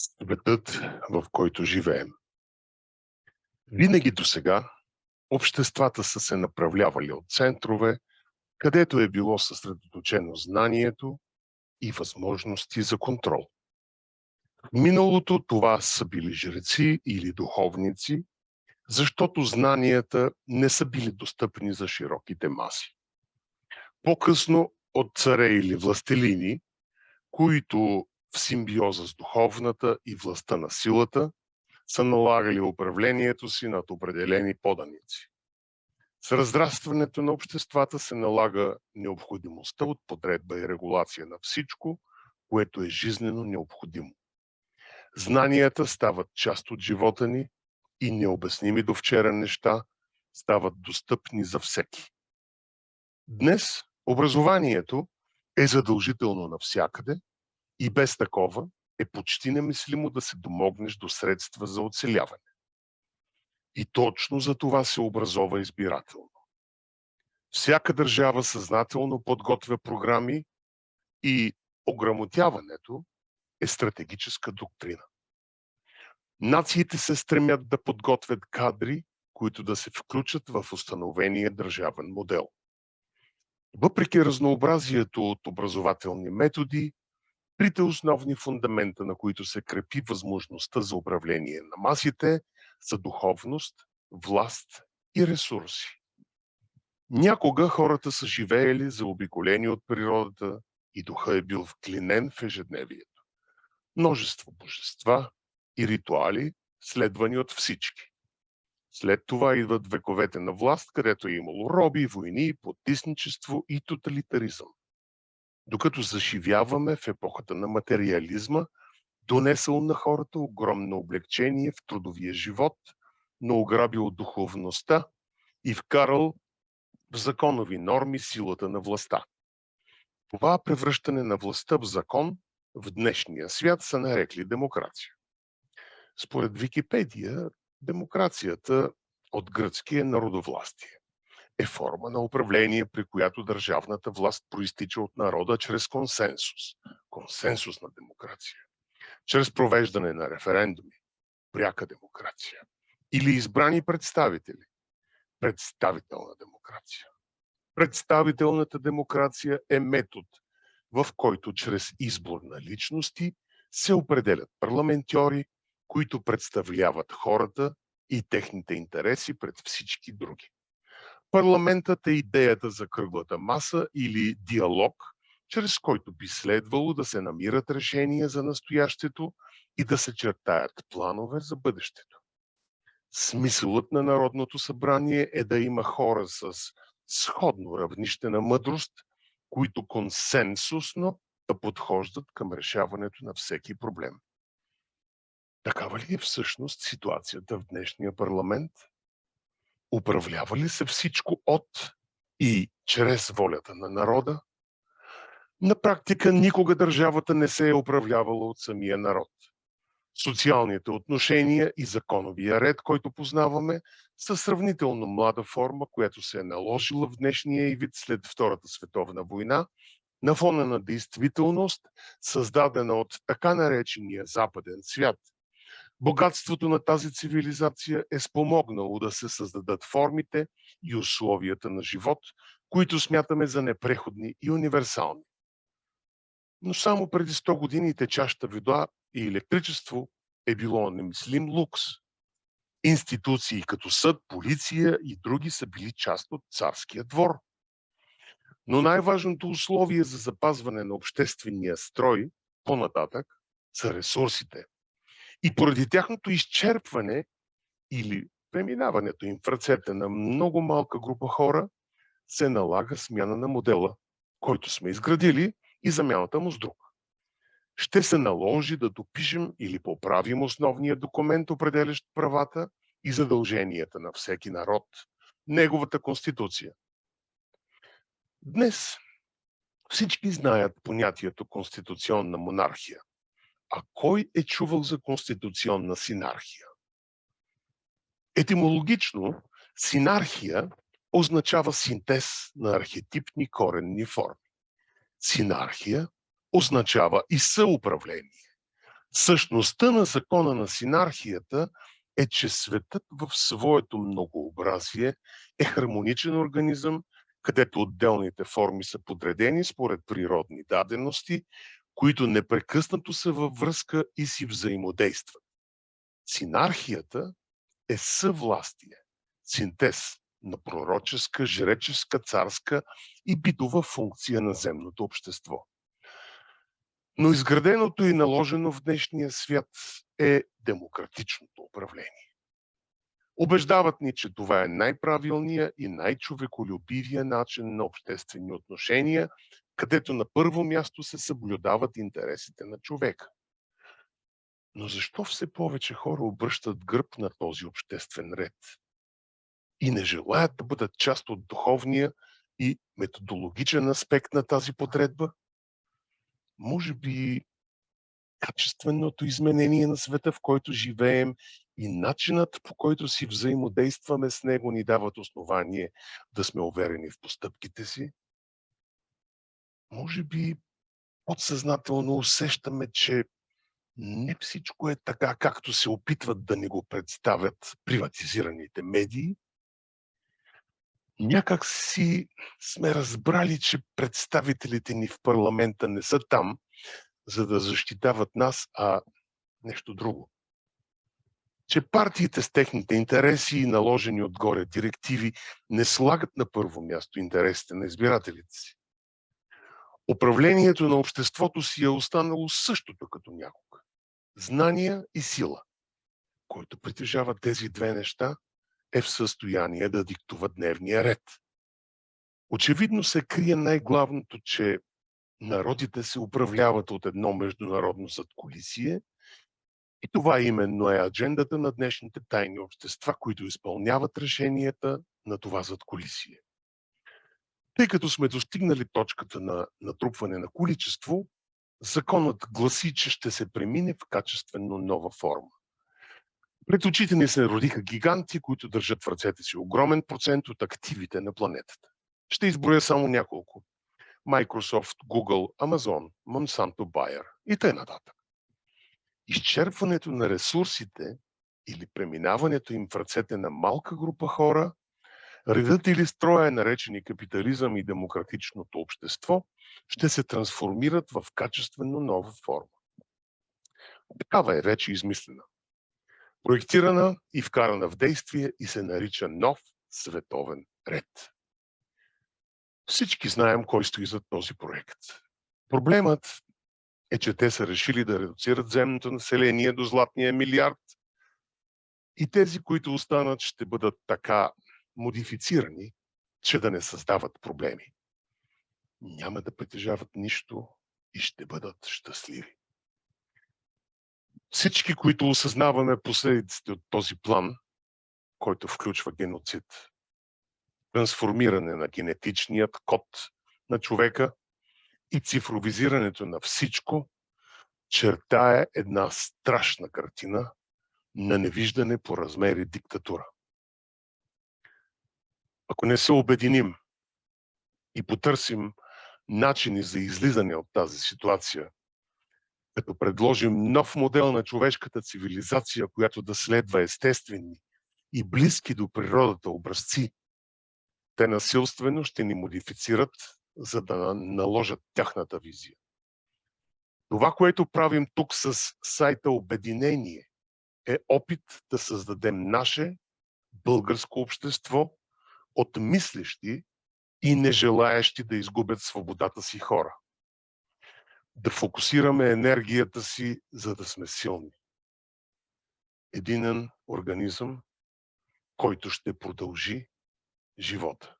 Светът, в който живеем. Винаги досега обществата са се направлявали от центрове, където е било съсредоточено знанието и възможности за контрол. В миналото това са били жреци или духовници, защото знанията не са били достъпни за широките маси. По-късно от царе или властелини, които в симбиоза с духовната и властта на силата са налагали управлението си над определени поданици. С разрастването на обществата се налага необходимостта от подредба и регулация на всичко, което е жизнено необходимо. Знанията стават част от живота ни и необясними до вчера неща стават достъпни за всеки. Днес образованието е задължително навсякъде и без такова е почти немислимо да се домогнеш до средства за оцеляване. И точно за това се образова избирателно. Всяка държава съзнателно подготвя програми и ограмотяването е стратегическа доктрина. Нациите се стремят да подготвят кадри, които да се включат в установения държавен модел. Въпреки разнообразието от образователни методи, трите основни фундамента, на които се крепи възможността за управление на масите, са духовност, власт и ресурси. Някога хората са живеели заобиколени от природата и духа е бил вклинен в ежедневието. Множество божества и ритуали, следвани от всички. След това идват вековете на власт, където е имало роби, войни, потисничество и тоталитаризъм. Докато заживяваме в епохата на материализма, донесъл на хората огромно облегчение в трудовия живот, но ограбил духовността и вкарал в законови норми силата на властта. Това превръщане на властта в закон в днешния свят са нарекли демокрация. Според Википедия, демокрацията от гръцки е народовластие. Е форма на управление, при която държавната власт проистича от народа чрез консенсус. Консенсусна демокрация. Чрез провеждане на референдуми. Пряка демокрация. Или избрани представители. Представителна демокрация. Представителната демокрация е метод, в който чрез избор на личности се определят парламентьори, които представляват хората и техните интереси пред всички други. Парламентът е идеята за кръглата маса или диалог, чрез който би следвало да се намират решения за настоящето и да се чертаят планове за бъдещето. Смисълът на Народното събрание е да има хора с сходно равнище на мъдрост, които консенсусно да подхождат към решаването на всеки проблем. Такава ли е всъщност ситуацията в днешния парламент? Управлява ли се всичко от и чрез волята на народа? На практика никога държавата не се е управлявала от самия народ. Социалните отношения и законовия ред, който познаваме, са сравнително млада форма, която се е наложила в днешния й вид след Втората световна война, на фона на действителност, създадена от така наречения западен свят. Богатството на тази цивилизация е спомогнало да се създадат формите и условията на живот, които смятаме за непреходни и универсални. Но само преди 100 години течаща вода и електричество е било немислим лукс. Институции като съд, полиция и други са били част от царския двор. Но най-важното условие за запазване на обществения строй по-нататък са ресурсите. И поради тяхното изчерпване или преминаването им в ръцете на много малка група хора, се налага смяна на модела, който сме изградили, и замяната му с друг. Ще се наложи да допишем или поправим основния документ, определящ правата и задълженията на всеки народ, неговата конституция. Днес всички знаят понятието конституционна монархия. А кой е чувал за конституционна синархия? Етимологично, синархия означава синтез на архетипни коренни форми. Синархия означава и съуправление. Същността на закона на синархията е, че светът в своето многообразие е хармоничен организъм, където отделните форми са подредени според природни дадености, които непрекъснато са във връзка и си взаимодействат. Синархията е съвластие, синтез на пророческа, жреческа, царска и битова функция на земното общество. Но изграденото и наложено в днешния свят е демократичното управление. Убеждават ни, че това е най-правилният и най-човеколюбивия начин на обществени отношения, където на първо място се съблюдават интересите на човека. Но защо все повече хора обръщат гръб на този обществен ред и не желаят да бъдат част от духовния и методологичен аспект на тази подредба? Може би качественото изменение на света, в който живеем, и начинът, по който си взаимодействаме с него, ни дават основание да сме уверени в постъпките си. Може би подсъзнателно усещаме, че не всичко е така, както се опитват да ни го представят приватизираните медии. Някак си сме разбрали, че представителите ни в парламента не са там, за да защитават нас, а нещо друго. Че партиите с техните интереси и наложени отгоре директиви не слагат на първо място интересите на избирателите си. Управлението на обществото си е останало същото като някога. Знания и сила, който притежава тези две неща, е в състояние да диктува дневния ред. Очевидно се крие най-главното, че народите се управляват от едно международно задкулисие и това именно е аджендата на днешните тайни общества, които изпълняват решенията на това задкулисие. Тъй като сме достигнали точката на натрупване на количество, законът гласи, че ще се премине в качествено нова форма. Пред очите ни се родиха гиганти, които държат в ръцете си огромен процент от активите на планетата. Ще изброя само няколко. Microsoft, Google, Amazon, Monsanto, Bayer и т.н. Изчерпването на ресурсите или преминаването им в ръцете на малка група хора, редът или строя, наречени капитализъм и демократичното общество, ще се трансформират в качествено нова форма. Такава е вече измислена, проектирана и вкарана в действие и се нарича нов световен ред. Всички знаем кой стои зад този проект. Проблемът е, че те са решили да редуцират земното население до златния милиард и тези, които останат, ще бъдат така модифицирани, че да не създават проблеми. Няма да притежават нищо и ще бъдат щастливи. Всички, които осъзнаваме последиците от този план, който включва геноцид, трансформиране на генетичният код на човека и цифровизирането на всичко, чертае една страшна картина на невиждане по размери диктатура. Ако не се обединим и потърсим начини за излизане от тази ситуация, като предложим нов модел на човешката цивилизация, която да следва естествени и близки до природата образци, те насилствено ще ни модифицират, за да наложат тяхната визия. Това, което правим тук с сайта Обединение, е опит да създадем наше българско общество от мислещи и нежелаещи да изгубят свободата си хора. Да фокусираме енергията си, за да сме силни. Единен организъм, който ще продължи живота.